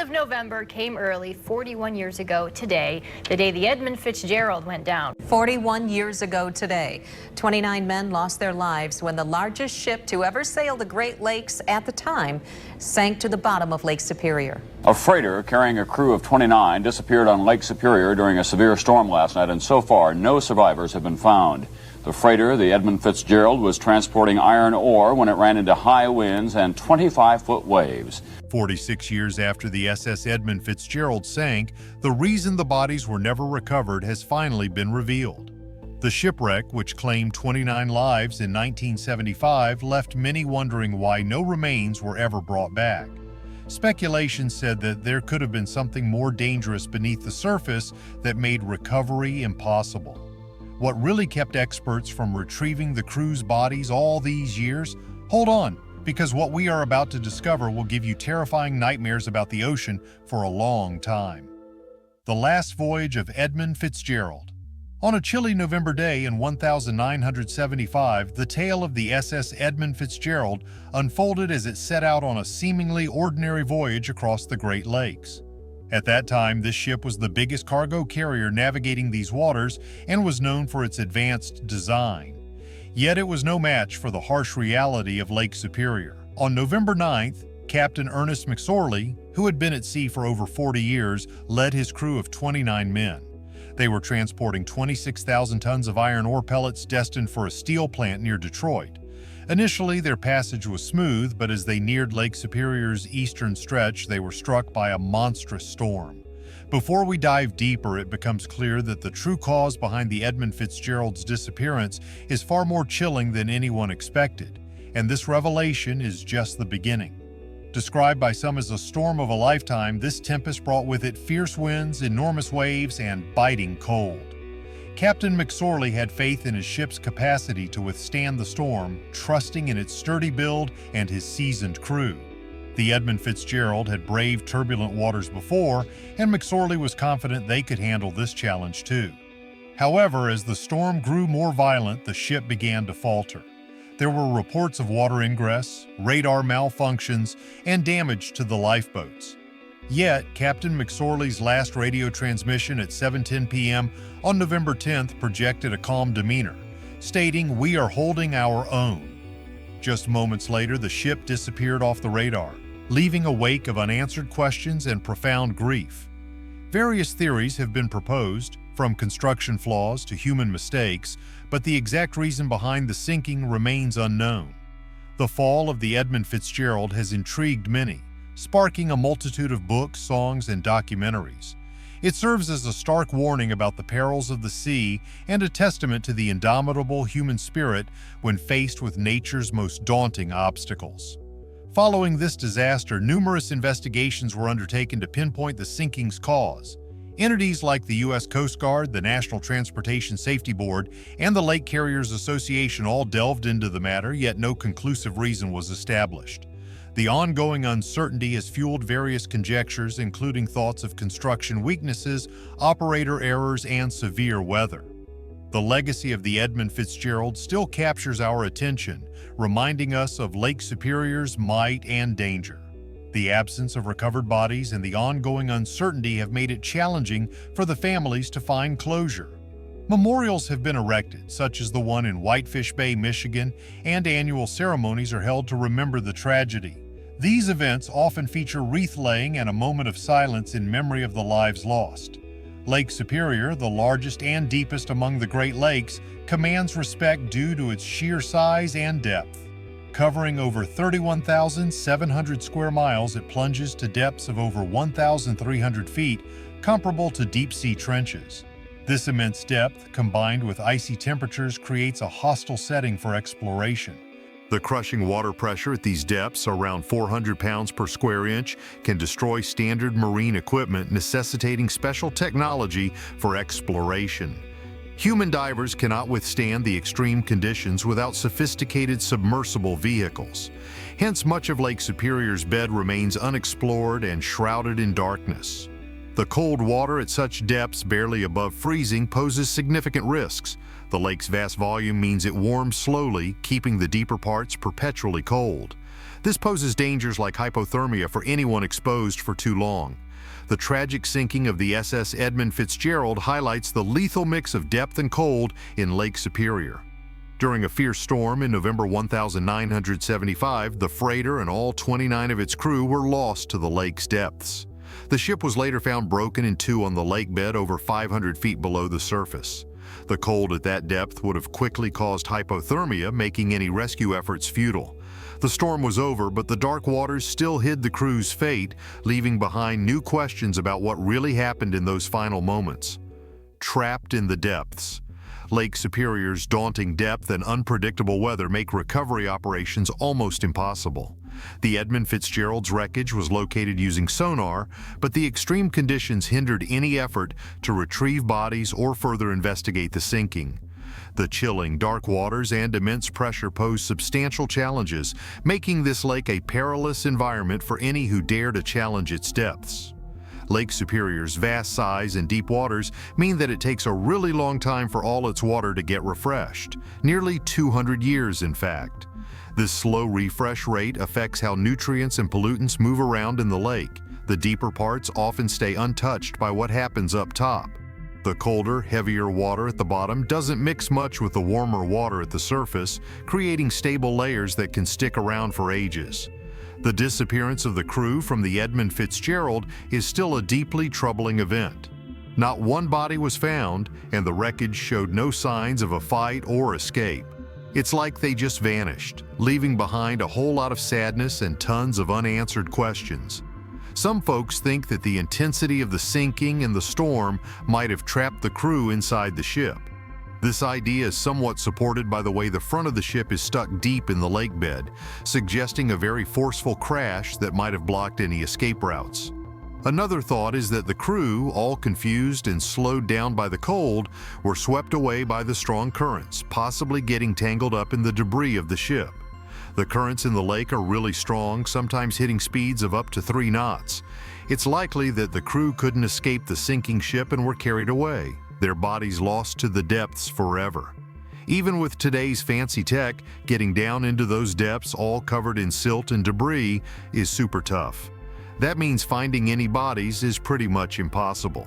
of November came early 41 years ago today, the day the Edmund Fitzgerald went down. 41 years ago today, 29 men lost their lives when the largest ship to ever sail the Great Lakes at the time sank to the bottom of Lake Superior. A freighter carrying a crew of 29 disappeared on Lake Superior during a severe storm last night, and so far no survivors have been found. The freighter, the Edmund Fitzgerald, was transporting iron ore when it ran into high winds and 25-foot waves. 46 years after the SS Edmund Fitzgerald sank, the reason the bodies were never recovered has finally been revealed. The shipwreck, which claimed 29 lives in 1975, left many wondering why no remains were ever brought back. Speculation said that there could have been something more dangerous beneath the surface that made recovery impossible. What really kept experts from retrieving the crew's bodies all these years? Hold on, because what we are about to discover will give you terrifying nightmares about the ocean for a long time. The Last Voyage of Edmund Fitzgerald. On a chilly November day in 1975, the tale of the SS Edmund Fitzgerald unfolded as it set out on a seemingly ordinary voyage across the Great Lakes. At that time, this ship was the biggest cargo carrier navigating these waters and was known for its advanced design. Yet it was no match for the harsh reality of Lake Superior. On November 9th, Captain Ernest McSorley, who had been at sea for over 40 years, led his crew of 29 men. They were transporting 26,000 tons of iron ore pellets destined for a steel plant near Detroit. Initially, their passage was smooth, but as they neared Lake Superior's eastern stretch, they were struck by a monstrous storm. Before we dive deeper, it becomes clear that the true cause behind the Edmund Fitzgerald's disappearance is far more chilling than anyone expected, and this revelation is just the beginning. Described by some as a storm of a lifetime, this tempest brought with it fierce winds, enormous waves, and biting cold. Captain McSorley had faith in his ship's capacity to withstand the storm, trusting in its sturdy build and his seasoned crew. The Edmund Fitzgerald had braved turbulent waters before, and McSorley was confident they could handle this challenge too. However, as the storm grew more violent, the ship began to falter. There were reports of water ingress, radar malfunctions, and damage to the lifeboats. Yet, Captain McSorley's last radio transmission at 7:10 p.m. on November 10th projected a calm demeanor, stating, "We are holding our own." Just moments later, the ship disappeared off the radar, leaving a wake of unanswered questions and profound grief. Various theories have been proposed, from construction flaws to human mistakes, but the exact reason behind the sinking remains unknown. The fall of the Edmund Fitzgerald has intrigued many, sparking a multitude of books, songs, and documentaries. It serves as a stark warning about the perils of the sea and a testament to the indomitable human spirit when faced with nature's most daunting obstacles. Following this disaster, numerous investigations were undertaken to pinpoint the sinking's cause. Entities like the U.S. Coast Guard, the National Transportation Safety Board, and the Lake Carriers Association all delved into the matter, yet no conclusive reason was established. The ongoing uncertainty has fueled various conjectures, including thoughts of construction weaknesses, operator errors, and severe weather. The legacy of the Edmund Fitzgerald still captures our attention, reminding us of Lake Superior's might and danger. The absence of recovered bodies and the ongoing uncertainty have made it challenging for the families to find closure. Memorials have been erected, such as the one in Whitefish Bay, Michigan, and annual ceremonies are held to remember the tragedy. These events often feature wreath-laying and a moment of silence in memory of the lives lost. Lake Superior, the largest and deepest among the Great Lakes, commands respect due to its sheer size and depth. Covering over 31,700 square miles, it plunges to depths of over 1,300 feet, comparable to deep-sea trenches. This immense depth, combined with icy temperatures, creates a hostile setting for exploration. The crushing water pressure at these depths, around 400 pounds per square inch, can destroy standard marine equipment, necessitating special technology for exploration. Human divers cannot withstand the extreme conditions without sophisticated submersible vehicles. Hence, much of Lake Superior's bed remains unexplored and shrouded in darkness. The cold water at such depths, barely above freezing, poses significant risks. The lake's vast volume means it warms slowly, keeping the deeper parts perpetually cold. This poses dangers like hypothermia for anyone exposed for too long. The tragic sinking of the SS Edmund Fitzgerald highlights the lethal mix of depth and cold in Lake Superior. During a fierce storm in November 1975, the freighter and all 29 of its crew were lost to the lake's depths. The ship was later found broken in two on the lake bed over 500 feet below the surface. The cold at that depth would have quickly caused hypothermia, making any rescue efforts futile. The storm was over, but the dark waters still hid the crew's fate, leaving behind new questions about what really happened in those final moments. Trapped in the depths. Lake Superior's daunting depth and unpredictable weather make recovery operations almost impossible. The Edmund Fitzgerald's wreckage was located using sonar, but the extreme conditions hindered any effort to retrieve bodies or further investigate the sinking. The chilling, dark waters and immense pressure pose substantial challenges, making this lake a perilous environment for any who dare to challenge its depths. Lake Superior's vast size and deep waters mean that it takes a really long time for all its water to get refreshed, nearly 200 years in fact. This slow refresh rate affects how nutrients and pollutants move around in the lake. The deeper parts often stay untouched by what happens up top. The colder, heavier water at the bottom doesn't mix much with the warmer water at the surface, creating stable layers that can stick around for ages. The disappearance of the crew from the Edmund Fitzgerald is still a deeply troubling event. Not one body was found, and the wreckage showed no signs of a fight or escape. It's like they just vanished, leaving behind a whole lot of sadness and tons of unanswered questions. Some folks think that the intensity of the sinking and the storm might have trapped the crew inside the ship. This idea is somewhat supported by the way the front of the ship is stuck deep in the lake bed, suggesting a very forceful crash that might have blocked any escape routes. Another thought is that the crew, all confused and slowed down by the cold, were swept away by the strong currents, possibly getting tangled up in the debris of the ship. The currents in the lake are really strong, sometimes hitting speeds of up to 3 knots. It's likely that the crew couldn't escape the sinking ship and were carried away, their bodies lost to the depths forever. Even with today's fancy tech, getting down into those depths all covered in silt and debris is super tough. That means finding any bodies is pretty much impossible.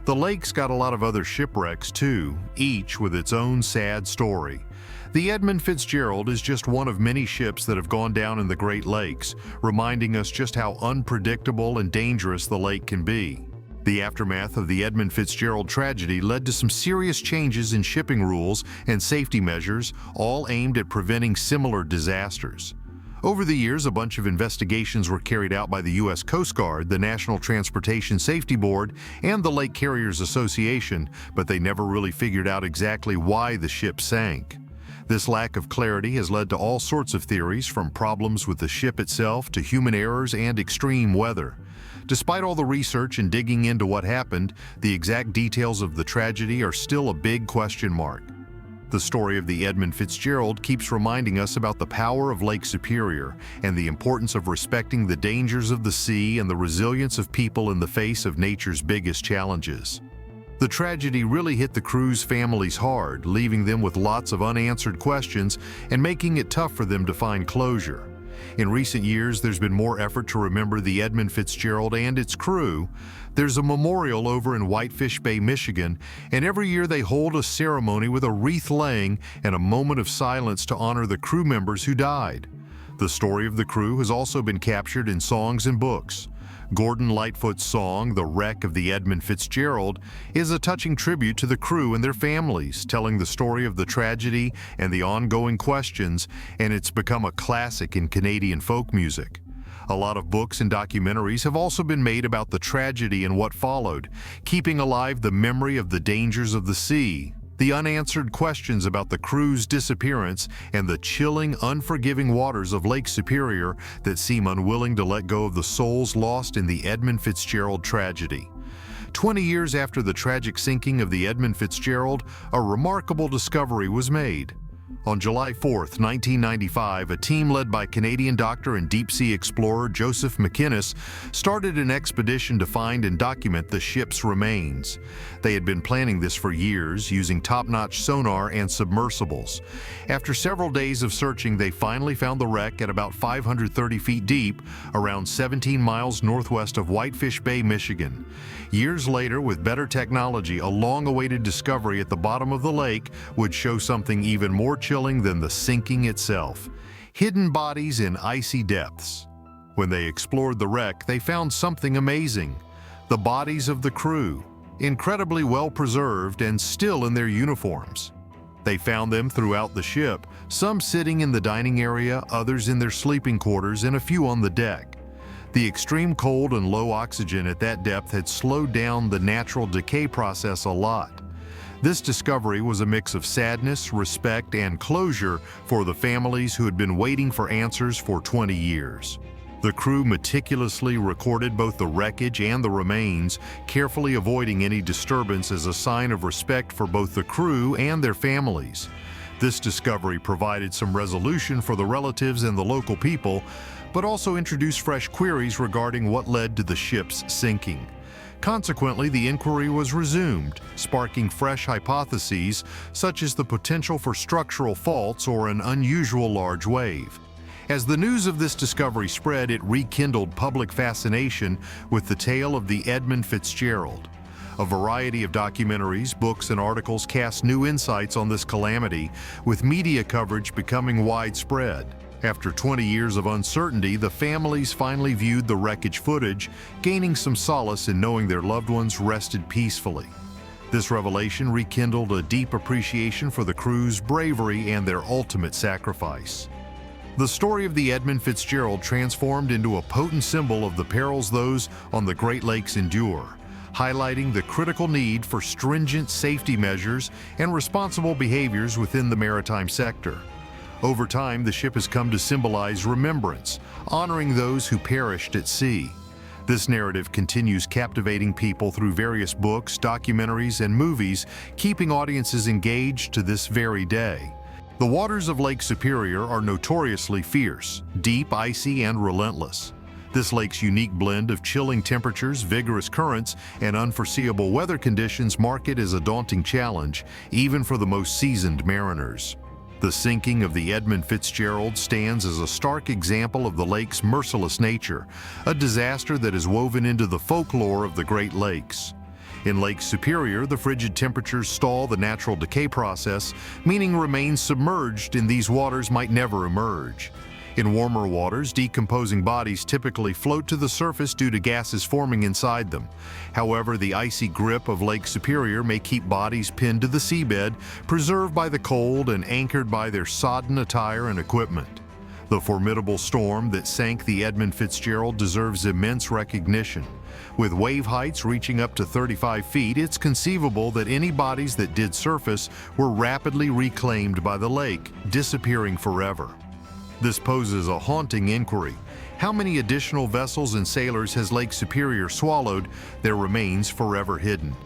The lake's got a lot of other shipwrecks too, each with its own sad story. The Edmund Fitzgerald is just one of many ships that have gone down in the Great Lakes, reminding us just how unpredictable and dangerous the lake can be. The aftermath of the Edmund Fitzgerald tragedy led to some serious changes in shipping rules and safety measures, all aimed at preventing similar disasters. Over the years, a bunch of investigations were carried out by the U.S. Coast Guard, the National Transportation Safety Board, and the Lake Carriers Association, but they never really figured out exactly why the ship sank. This lack of clarity has led to all sorts of theories, from problems with the ship itself to human errors and extreme weather. Despite all the research and digging into what happened, the exact details of the tragedy are still a big question mark. The story of the Edmund Fitzgerald keeps reminding us about the power of Lake Superior and the importance of respecting the dangers of the sea and the resilience of people in the face of nature's biggest challenges. The tragedy really hit the crew's families hard, leaving them with lots of unanswered questions and making it tough for them to find closure. In recent years, there's been more effort to remember the Edmund Fitzgerald and its crew. There's a memorial over in Whitefish Bay, Michigan, and every year they hold a ceremony with a wreath laying and a moment of silence to honor the crew members who died. The story of the crew has also been captured in songs and books. Gordon Lightfoot's song, "The Wreck of the Edmund Fitzgerald," is a touching tribute to the crew and their families, telling the story of the tragedy and the ongoing questions, and it's become a classic in Canadian folk music. A lot of books and documentaries have also been made about the tragedy and what followed, keeping alive the memory of the dangers of the sea, the unanswered questions about the crew's disappearance, and the chilling, unforgiving waters of Lake Superior that seem unwilling to let go of the souls lost in the Edmund Fitzgerald tragedy. 20 years after the tragic sinking of the Edmund Fitzgerald, a remarkable discovery was made. On July 4, 1995, a team led by Canadian doctor and deep-sea explorer Joseph McInnes started an expedition to find and document the ship's remains. They had been planning this for years, using top-notch sonar and submersibles. After several days of searching, they finally found the wreck at about 530 feet deep, around 17 miles northwest of Whitefish Bay, Michigan. Years later, with better technology, a long-awaited discovery at the bottom of the lake would show something even more chilling than the sinking itself: hidden bodies in icy depths. When they explored the wreck, they found something amazing: the bodies of the crew, incredibly well preserved and still in their uniforms. They found them throughout the ship, some sitting in the dining area, others in their sleeping quarters, and a few on the deck. The extreme cold and low oxygen at that depth had slowed down the natural decay process a lot. This discovery was a mix of sadness, respect, and closure for the families who had been waiting for answers for 20 years. The crew meticulously recorded both the wreckage and the remains, carefully avoiding any disturbance as a sign of respect for both the crew and their families. This discovery provided some resolution for the relatives and the local people, but also introduced fresh queries regarding what led to the ship's sinking. Consequently, the inquiry was resumed, sparking fresh hypotheses such as the potential for structural faults or an unusual large wave. As the news of this discovery spread, it rekindled public fascination with the tale of the Edmund Fitzgerald. A variety of documentaries, books, and articles cast new insights on this calamity, with media coverage becoming widespread. After 20 years of uncertainty, the families finally viewed the wreckage footage, gaining some solace in knowing their loved ones rested peacefully. This revelation rekindled a deep appreciation for the crew's bravery and their ultimate sacrifice. The story of the Edmund Fitzgerald transformed into a potent symbol of the perils those on the Great Lakes endure, highlighting the critical need for stringent safety measures and responsible behaviors within the maritime sector. Over time, the ship has come to symbolize remembrance, honoring those who perished at sea. This narrative continues captivating people through various books, documentaries, and movies, keeping audiences engaged to this very day. The waters of Lake Superior are notoriously fierce, deep, icy, and relentless. This lake's unique blend of chilling temperatures, vigorous currents, and unforeseeable weather conditions mark it as a daunting challenge, even for the most seasoned mariners. The sinking of the Edmund Fitzgerald stands as a stark example of the lake's merciless nature, a disaster that is woven into the folklore of the Great Lakes. In Lake Superior, the frigid temperatures stall the natural decay process, meaning remains submerged in these waters might never emerge. In warmer waters, decomposing bodies typically float to the surface due to gases forming inside them. However, the icy grip of Lake Superior may keep bodies pinned to the seabed, preserved by the cold and anchored by their sodden attire and equipment. The formidable storm that sank the Edmund Fitzgerald deserves immense recognition. With wave heights reaching up to 35 feet, it's conceivable that any bodies that did surface were rapidly reclaimed by the lake, disappearing forever. This poses a haunting inquiry. How many additional vessels and sailors has Lake Superior swallowed, their remains forever hidden?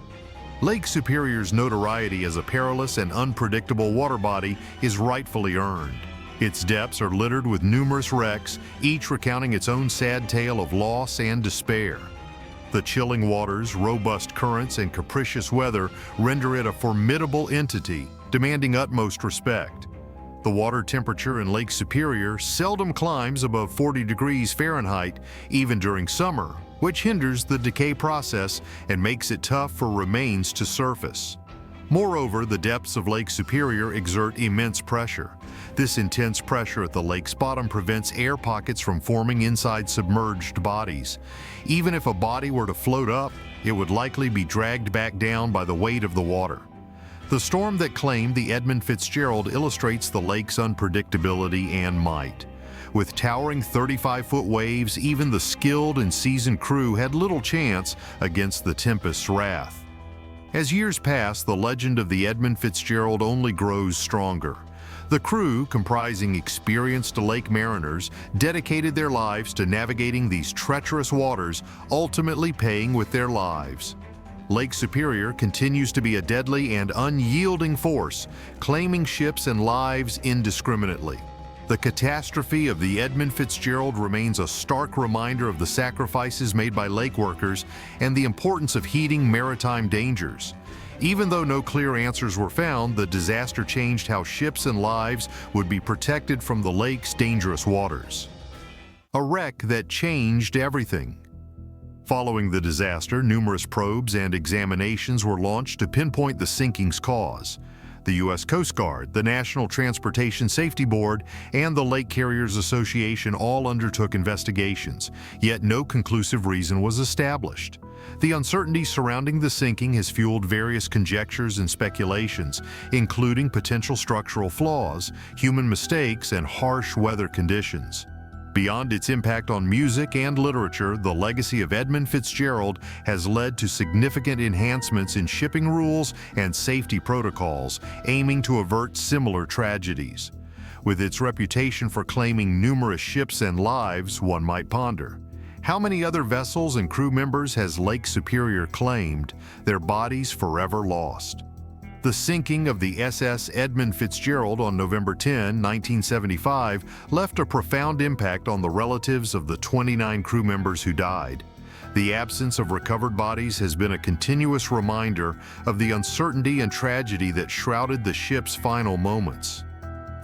Lake Superior's notoriety as a perilous and unpredictable water body is rightfully earned. Its depths are littered with numerous wrecks, each recounting its own sad tale of loss and despair. The chilling waters, robust currents, and capricious weather render it a formidable entity, demanding utmost respect. The water temperature in Lake Superior seldom climbs above 40 degrees Fahrenheit, even during summer, which hinders the decay process and makes it tough for remains to surface. Moreover, the depths of Lake Superior exert immense pressure. This intense pressure at the lake's bottom prevents air pockets from forming inside submerged bodies. Even if a body were to float up, it would likely be dragged back down by the weight of the water. The storm that claimed the Edmund Fitzgerald illustrates the lake's unpredictability and might. With towering 35-foot waves, even the skilled and seasoned crew had little chance against the tempest's wrath. As years pass, the legend of the Edmund Fitzgerald only grows stronger. The crew, comprising experienced lake mariners, dedicated their lives to navigating these treacherous waters, ultimately paying with their lives. Lake Superior continues to be a deadly and unyielding force, claiming ships and lives indiscriminately. The catastrophe of the Edmund Fitzgerald remains a stark reminder of the sacrifices made by lake workers and the importance of heeding maritime dangers. Even though no clear answers were found, the disaster changed how ships and lives would be protected from the lake's dangerous waters. A wreck that changed everything. Following the disaster, numerous probes and examinations were launched to pinpoint the sinking's cause. The U.S. Coast Guard, the National Transportation Safety Board, and the Lake Carriers Association all undertook investigations, yet no conclusive reason was established. The uncertainty surrounding the sinking has fueled various conjectures and speculations, including potential structural flaws, human mistakes, and harsh weather conditions. Beyond its impact on music and literature, the legacy of Edmund Fitzgerald has led to significant enhancements in shipping rules and safety protocols, aiming to avert similar tragedies. With its reputation for claiming numerous ships and lives, one might ponder, how many other vessels and crew members has Lake Superior claimed, their bodies forever lost? The sinking of the SS Edmund Fitzgerald on November 10, 1975, left a profound impact on the relatives of the 29 crew members who died. The absence of recovered bodies has been a continuous reminder of the uncertainty and tragedy that shrouded the ship's final moments.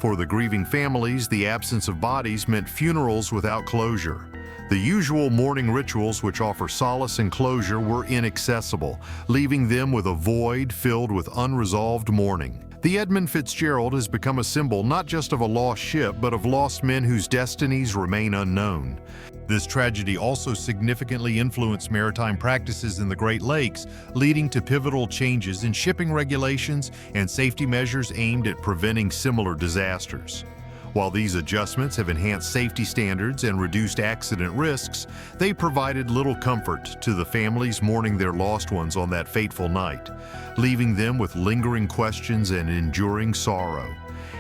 For the grieving families, the absence of bodies meant funerals without closure. The usual mourning rituals which offer solace and closure were inaccessible, leaving them with a void filled with unresolved mourning. The Edmund Fitzgerald has become a symbol not just of a lost ship, but of lost men whose destinies remain unknown. This tragedy also significantly influenced maritime practices in the Great Lakes, leading to pivotal changes in shipping regulations and safety measures aimed at preventing similar disasters. While these adjustments have enhanced safety standards and reduced accident risks, they provided little comfort to the families mourning their lost ones on that fateful night, leaving them with lingering questions and enduring sorrow.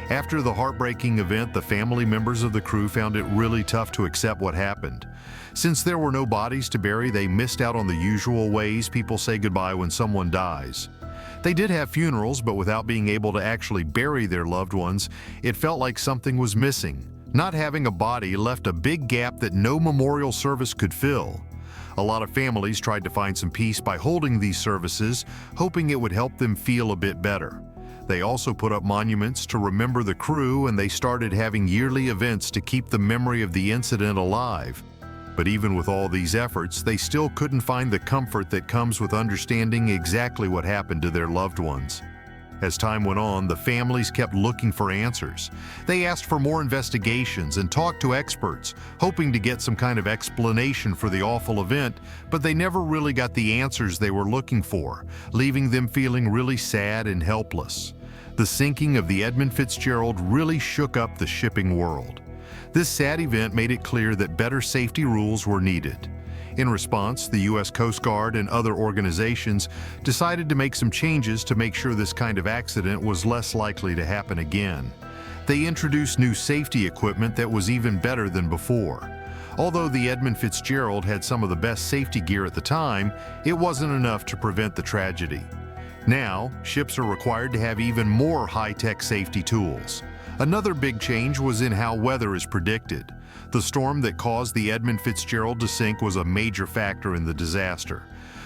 After the heartbreaking event, the family members of the crew found it really tough to accept what happened. Since there were no bodies to bury, they missed out on the usual ways people say goodbye when someone dies. They did have funerals, but without being able to actually bury their loved ones, it felt like something was missing. Not having a body left a big gap that no memorial service could fill. A lot of families tried to find some peace by holding these services, hoping it would help them feel a bit better. They also put up monuments to remember the crew, and they started having yearly events to keep the memory of the incident alive. But even with all these efforts, they still couldn't find the comfort that comes with understanding exactly what happened to their loved ones. As time went on, the families kept looking for answers. They asked for more investigations and talked to experts, hoping to get some kind of explanation for the awful event, but they never really got the answers they were looking for, leaving them feeling really sad and helpless. The sinking of the Edmund Fitzgerald really shook up the shipping world. This sad event made it clear that better safety rules were needed. In response, the U.S. Coast Guard and other organizations decided to make some changes to make sure this kind of accident was less likely to happen again. They introduced new safety equipment that was even better than before. Although the Edmund Fitzgerald had some of the best safety gear at the time, it wasn't enough to prevent the tragedy. Now, ships are required to have even more high-tech safety tools. Another big change was in how weather is predicted. The storm that caused the Edmund Fitzgerald to sink was a major factor in the disaster.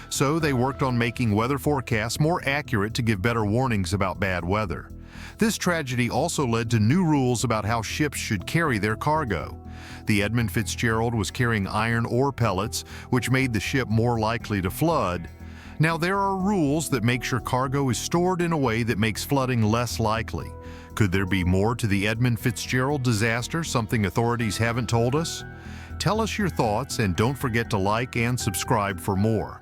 So they worked on making weather forecasts more accurate to give better warnings about bad weather. This tragedy also led to new rules about how ships should carry their cargo. The Edmund Fitzgerald was carrying iron ore pellets, which made the ship more likely to flood. Now, there are rules that make sure cargo is stored in a way that makes flooding less likely. Could there be more to the Edmund Fitzgerald disaster, something authorities haven't told us? Tell us your thoughts and don't forget to like and subscribe for more.